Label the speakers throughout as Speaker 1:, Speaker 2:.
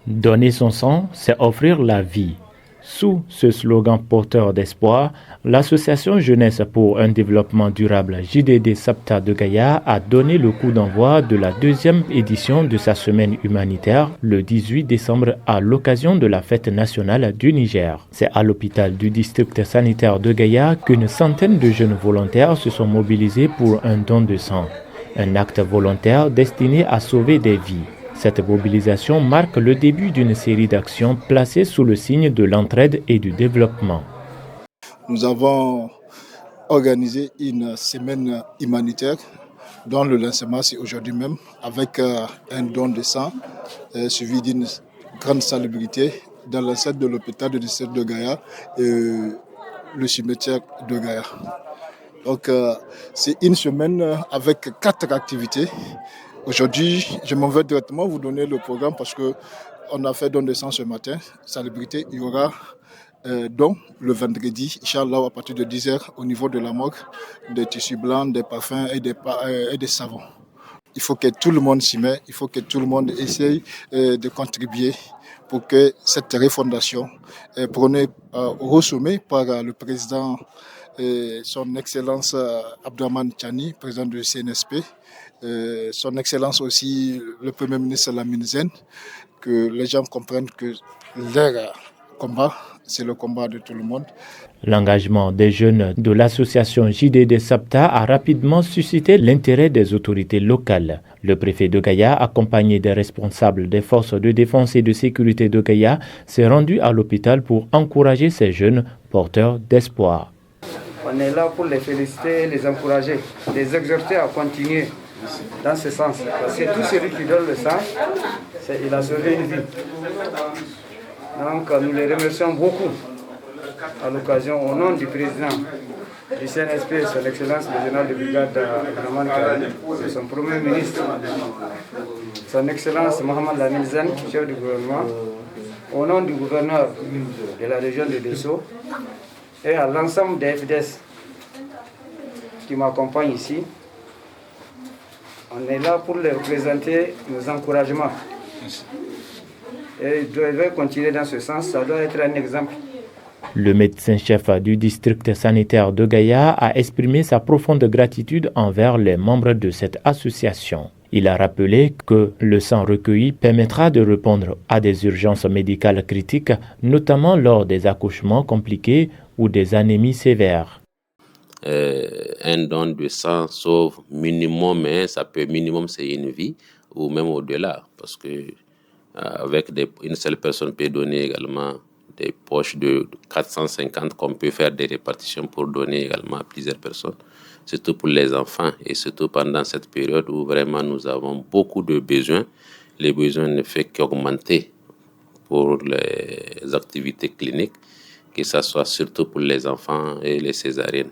Speaker 1: Donner son sang, c'est offrir la vie. Sous ce slogan porteur d'espoir, l'association Jeunesse pour un développement durable JDD SAPTA de Gaïa a donné le coup d'envoi de la deuxième édition de sa semaine humanitaire le 18 décembre à l'occasion de la fête nationale du Niger. C'est à l'hôpital du district sanitaire de Gaïa qu'une centaine de jeunes volontaires se sont mobilisés pour un don de sang. Un acte volontaire destiné à sauver des vies. Cette mobilisation marque le début d'une série d'actions placées sous le signe de l'entraide et du développement.
Speaker 2: Nous avons organisé une semaine humanitaire dont le lancement c'est aujourd'hui même avec un don de sang suivi d'une grande salubrité dans l'enceinte de l'hôpital de district de Gaïa et le cimetière de Gaïa. Donc c'est une semaine avec 4 activités. Aujourd'hui, je m'en vais directement vous donner le programme parce qu'on a fait don de sang ce matin. Salubrité, il y aura don le vendredi, Inch'Allah, à partir de 10h au niveau de la morgue, des tissus blancs, des parfums et des savons. Il faut que tout le monde s'y mette, il faut que tout le monde essaye de contribuer pour que cette refondation, prônée au sommet par le président, son Excellence Abdourahmane Tiani, président du CNSP, son Excellence aussi le Premier ministre Lamine Zen, que les gens comprennent que leur combat, c'est le combat de tout le monde.
Speaker 1: L'engagement des jeunes de l'association JDD SAPTA a rapidement suscité l'intérêt des autorités locales. Le préfet de Gaïa, accompagné des responsables des forces de défense et de sécurité de Gaïa, s'est rendu à l'hôpital pour encourager ces jeunes porteurs d'espoir.
Speaker 3: On est là pour les féliciter, les encourager, les exhorter à continuer dans ce sens. Parce que tout celui qui donne le sang, il a sauvé une vie. Donc nous les remercions beaucoup à l'occasion, au nom du président du CNSP, son Excellence le général de brigade Abdourahmane Tiani, son Premier ministre, son Excellence Mohamed Lamine Zen, chef du gouvernement, au nom du gouverneur de la région de Dessau et à l'ensemble des FDS qui m'accompagnent ici. On est là pour leur présenter nos encouragements. Et ils doivent continuer dans ce sens, ça doit être un exemple.
Speaker 1: Le médecin-chef du district sanitaire de Gaïa a exprimé sa profonde gratitude envers les membres de cette association. Il a rappelé que le sang recueilli permettra de répondre à des urgences médicales critiques, notamment lors des accouchements compliqués ou des anémies sévères.
Speaker 4: Un don de sang sauve minimum, minimum c'est une vie ou même au-delà, parce que avec une seule personne peut donner également des poches de 450 qu'on peut faire des répartitions pour donner également à plusieurs personnes, surtout pour les enfants et surtout pendant cette période où vraiment nous avons beaucoup de besoins. Les besoins ne font qu'augmenter pour les activités cliniques, que ce soit surtout pour les enfants et les césariennes.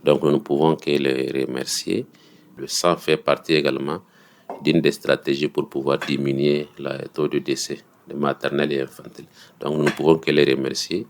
Speaker 4: Donc nous ne pouvons que les remercier. Le sang fait partie également d'une des stratégies pour pouvoir diminuer le taux de décès de maternelle et infantile. Donc nous ne pouvons que les remercier.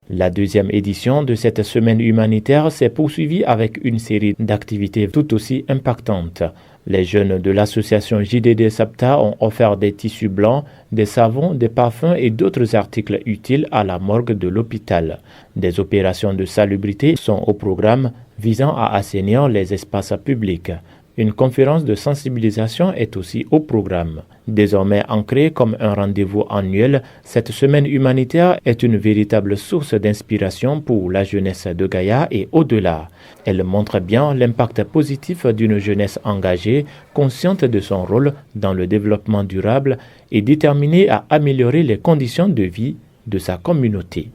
Speaker 1: La deuxième édition de cette semaine humanitaire s'est poursuivie avec une série d'activités tout aussi impactantes. Les jeunes de l'association JDD SAPTA ont offert des tissus blancs, des savons, des parfums et d'autres articles utiles à la morgue de l'hôpital. Des opérations de salubrité sont au programme visant à assainir les espaces publics. Une conférence de sensibilisation est aussi au programme. Désormais ancrée comme un rendez-vous annuel, cette semaine humanitaire est une véritable source d'inspiration pour la jeunesse de Gaïa et au-delà. Elle montre bien l'impact positif d'une jeunesse engagée, consciente de son rôle dans le développement durable et déterminée à améliorer les conditions de vie de sa communauté.